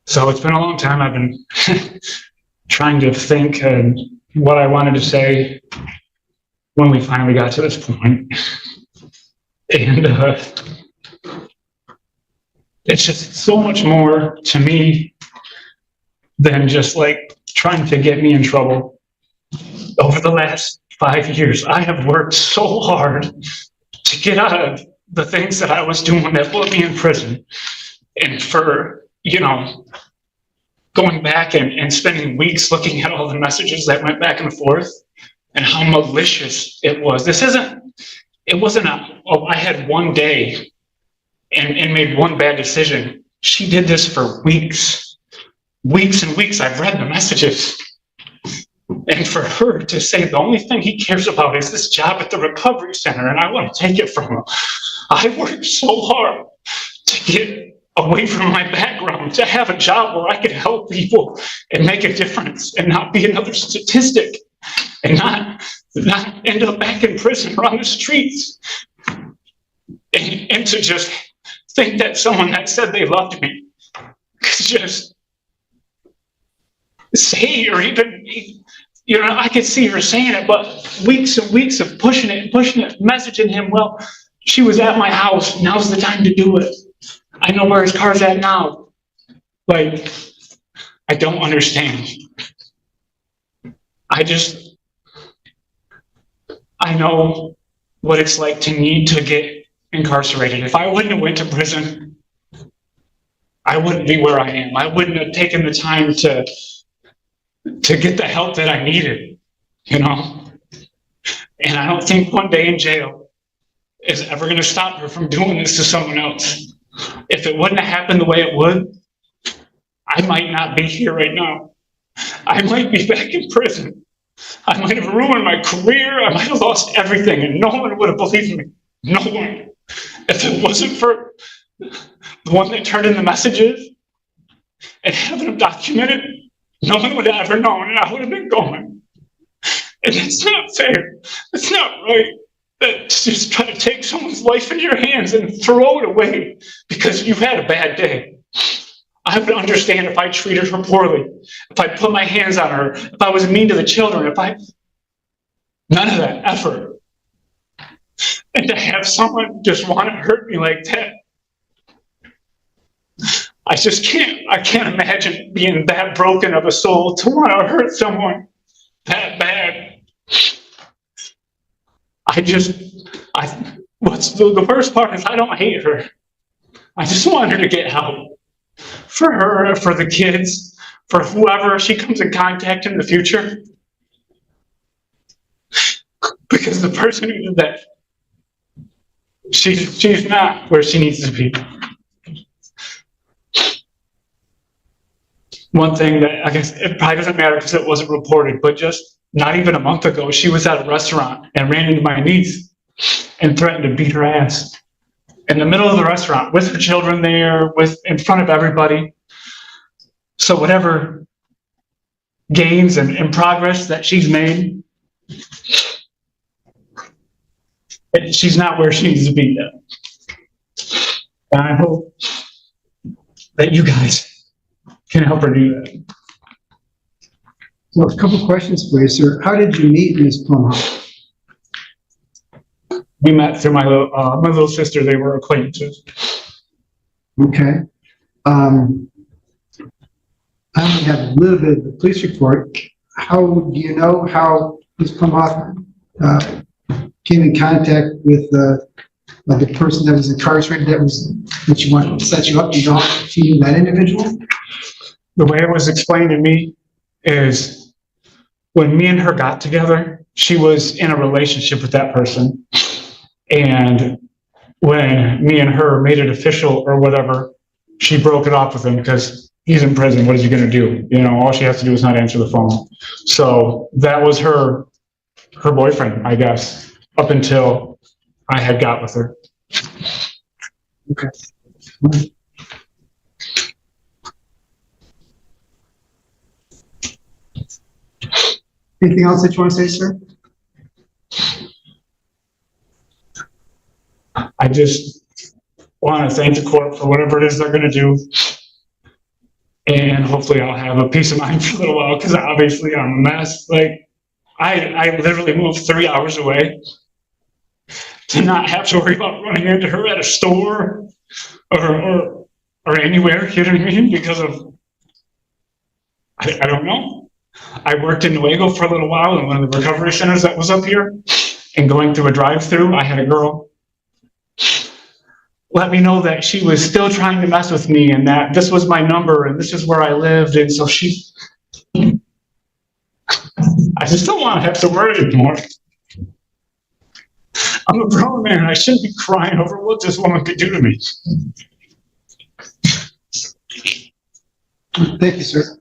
So it's been a long time. I've been trying to think and what I wanted to say when we finally got to this point. And it's just so much more to me than just like trying to get me in trouble. Over the last 5 years, I have worked so hard to get out of the things that I was doing that put me in prison. And for, going back and spending weeks looking at all the messages that went back and forth and how malicious it was. It wasn't I had one day and made one bad decision. She did this for weeks and weeks. I've read the messages. And for her to say the only thing he cares about is this job at the recovery center and I want to take it from him. I worked so hard to get away from my background, to have a job where I could help people and make a difference and not be another statistic and not end up back in prison or on the streets. And to just think that someone that said they loved me could just say, or even, I could see her saying it, but weeks and weeks of pushing it, messaging him, well, she was at my house, now's the time to do it. I know where his car's at now. Like, I don't understand. I know what it's like to need to get incarcerated. If I wouldn't have went to prison, I wouldn't be where I am. I wouldn't have taken the time to get the help that I needed, And I don't think one day in jail is ever going to stop her from doing this to someone else. If it wouldn't have happened the way it would, I might not be here right now. I might be back in prison. I might have ruined my career. I might have lost everything, and no one would have believed me. No one. If it wasn't for the one that turned in the messages and having them documented, no one would have ever known, and I would have been going. And it's not fair. It's not right. That just try to take someone's life into your hands and throw it away because you had a bad day. I would understand if I treated her poorly, if I put my hands on her, if I was mean to the children, none of that effort. And to have someone just want to hurt me like that, I can't imagine being that broken of a soul to want to hurt someone that bad. What's the worst part is I don't hate her. I just want her to get help. For her, for the kids, for whoever she comes in contact in the future. Because the person who did that, she's not where she needs to be. One thing that I guess it probably doesn't matter because it wasn't reported, but just not even a month ago, she was at a restaurant and ran into my niece and threatened to beat her ass in the middle of the restaurant with her children there, in front of everybody. So whatever gains and progress that she's made, she's not where she needs to be yet. And I hope that you guys can help her do that. So a couple questions for you, sir. How did you meet Ms. Plumhoff? We met through my little sister. They were acquaintances. Okay. I only have a little bit of the police report. How do you know how Ms. Plumhoff came in contact with the person that was incarcerated that you wanted to set you up? You know, she knew that individual? The way it was explained to me is when me and her got together, she was in a relationship with that person. And when me and her made it official or whatever, she broke it off with him because he's in prison. What is he going to do? All she has to do is not answer the phone. So that was her boyfriend, I guess, up until I had got with her. Okay. Anything else that you want to say, sir? I just want to thank the court for whatever it is they're going to do. and hopefully I'll have a peace of mind for a little while, because obviously I'm a mess. Like, I literally moved 3 hours away to not have to worry about running into her at a store or anywhere, you know what I mean? Because of, I don't know. I worked in Nuevo for a little while in one of the recovery centers that was up here, and going through a drive-through, I had a girl let me know that she was still trying to mess with me, and that this was my number and this is where I lived. And so I just don't want to have to worry anymore. I'm a grown man. I shouldn't be crying over what this woman could do to me. Thank you, sir.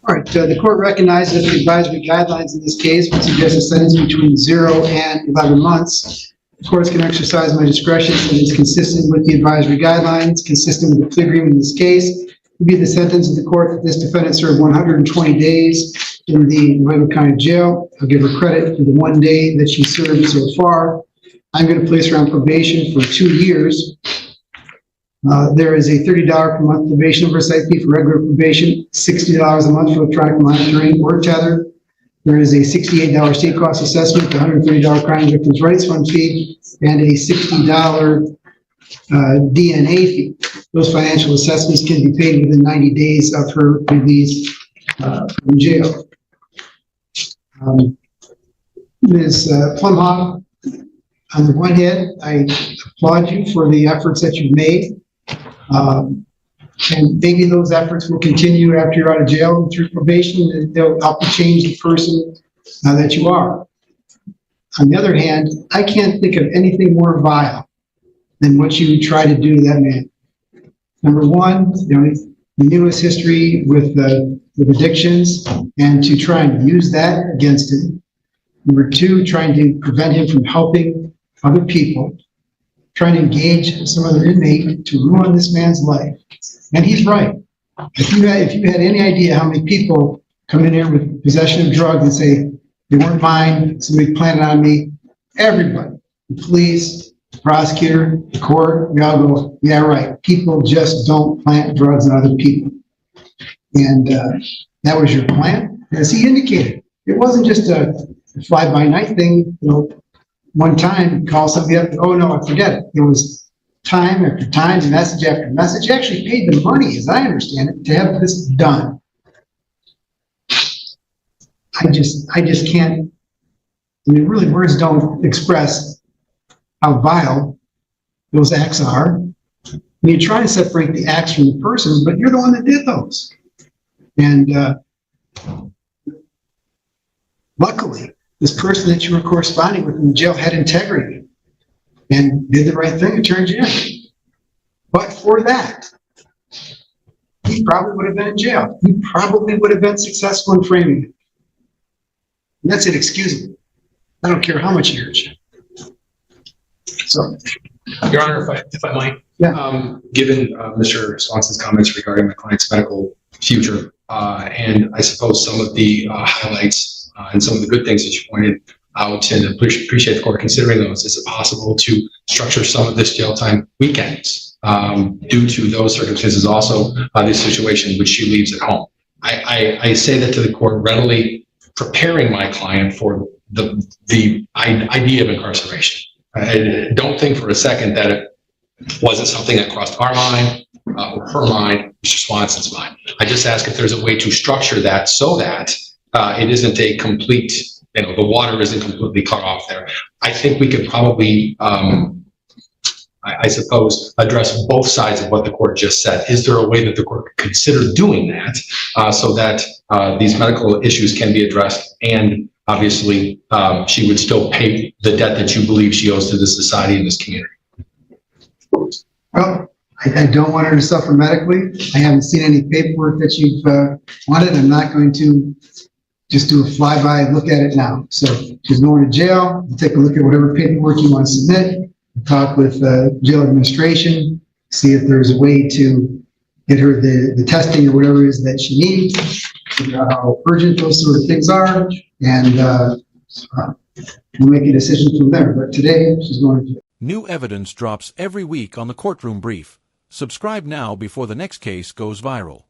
All right, the court recognizes that the advisory guidelines in this case would suggest a sentence between 0 and 11 months. The courts can exercise my discretion if it is consistent with the advisory guidelines, consistent with the plea agreement in this case. It would be the sentence of the court that this defendant served 120 days in the Nuevo County Jail. I'll give her credit for the 1 day that she served so far. I'm going to place her on probation for 2 years. There is a $30 per month probation oversight fee for regular probation, $60 a month for electronic monitoring or tether. There is a $68 state cost assessment, $130 crime victims' rights fund fee, and a $60 DNA fee. Those financial assessments can be paid within 90 days of her release from jail. Ms. Plumhoff, on the one hand, I applaud you for the efforts that you've made. And maybe those efforts will continue after you're out of jail and through probation, and they'll help you change the person that you are. On the other hand, I can't think of anything more vile than what you try to do to that man. Number one, you knew his history with addictions, and to try and use that against him. Number two, trying to prevent him from helping other people, trying to engage some other inmate to ruin this man's life. And he's right. If you had any idea how many people come in here with possession of drugs and say, they weren't mine, somebody planted on me, everybody, the police, the prosecutor, the court, we all go, yeah, right. People just don't plant drugs on other people. And that was your plan. As he indicated, it wasn't just a fly-by-night thing, one time, call somebody up, oh no, I forget it. It was time after time, message after message. You actually paid the money, as I understand it, to have this done. I just can't, really words don't express how vile those acts are. You try to separate the acts from the person, but you're the one that did those. And luckily, this person that you were corresponding with in the jail had integrity and did the right thing and turned you in. But for that, he probably would have been in jail. He probably would have been successful in framing it. And that's inexcusable. I don't care how much you hurt you. So, Your Honor, if I might, yeah. Given Mr. Swanson's comments regarding my client's medical future, and I suppose some of the highlights and some of the good things that you pointed out, and appreciate the court considering those, is it possible to structure some of this jail time weekends due to those circumstances, also the situation in which she leaves at home? I say that to the court readily, preparing my client for the idea of incarceration. I don't think for a second that it wasn't something that crossed our mind or her mind, Mr. Swanson's mind. I just ask if there's a way to structure that so that it isn't a complete, the water isn't completely cut off there. I think we could probably, I suppose, address both sides of what the court just said. Is there a way that the court could consider doing that so that these medical issues can be addressed, and obviously she would still pay the debt that you believe she owes to this society and this community? Well, I don't want her to suffer medically. I haven't seen any paperwork that you've wanted. I'm not going to just do a flyby look at it now. So she's going to jail. Take a look at whatever paperwork you want to submit. Talk with jail administration. See if there's a way to get her the testing or whatever it is that she needs. Figure out how urgent those sort of things are. And we'll make a decision from there. But today, she's going to. New evidence drops every week on the Courtroom Brief. Subscribe now before the next case goes viral.